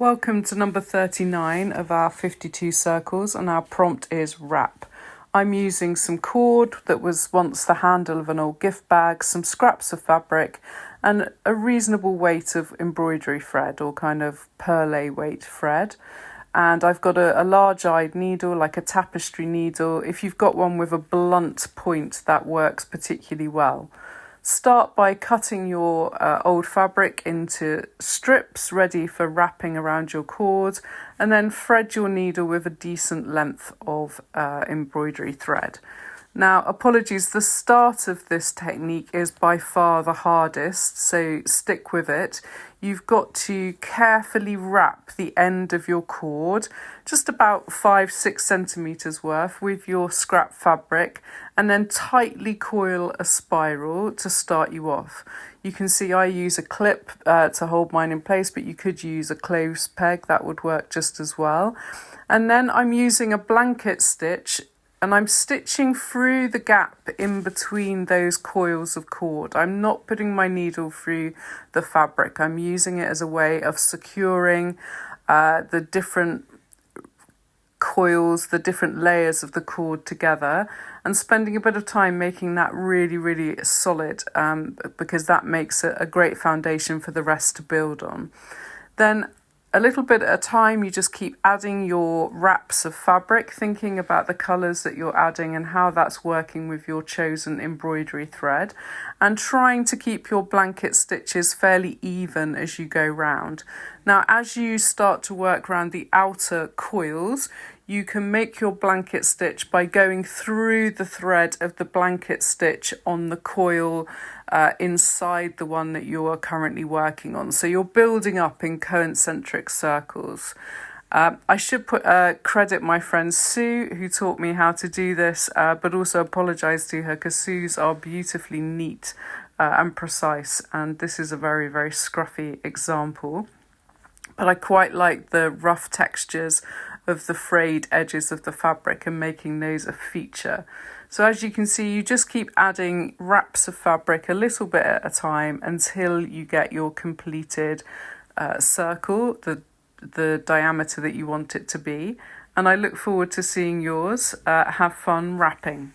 Welcome to number 39 of our 52 circles, and our prompt is wrap. I'm using some cord that was once the handle of an old gift bag, some scraps of fabric, and a reasonable weight of embroidery thread or kind of perlé weight thread. And I've got a large-eyed needle, like a tapestry needle. If you've got one with a blunt point, that works particularly well. Start by cutting your old fabric into strips ready for wrapping around your cord, and then thread your needle with a decent length of embroidery thread. Now, apologies, the start of this technique is by far the hardest, so stick with it. You've got to carefully wrap the end of your cord, just about 5-6 centimeters worth, with your scrap fabric, and then tightly coil a spiral to start you off. You can see I use a clip to hold mine in place, but you could use a clothes peg, that would work just as well. And then I'm using a blanket stitch, and I'm stitching through the gap in between those coils of cord. I'm not putting my needle through the fabric. I'm using it as a way of securing the different coils, the different layers of the cord together, and spending a bit of time making that really, really solid, because that makes a great foundation for the rest to build on. Then a little bit at a time, you just keep adding your wraps of fabric, thinking about the colours that you're adding and how that's working with your chosen embroidery thread, and trying to keep your blanket stitches fairly even as you go round. Now, as you start to work around the outer coils, you can make your blanket stitch by going through the thread of the blanket stitch on the coil inside the one that you are currently working on. So you're building up in concentric circles. I should credit my friend Sue, who taught me how to do this, but also apologise to her because Sue's are beautifully neat and precise, and this is a very, very scruffy example. But I quite like the rough textures of the frayed edges of the fabric and making those a feature. So as you can see, you just keep adding wraps of fabric a little bit at a time until you get your completed circle, the diameter that you want it to be. And I look forward to seeing yours. Have fun wrapping.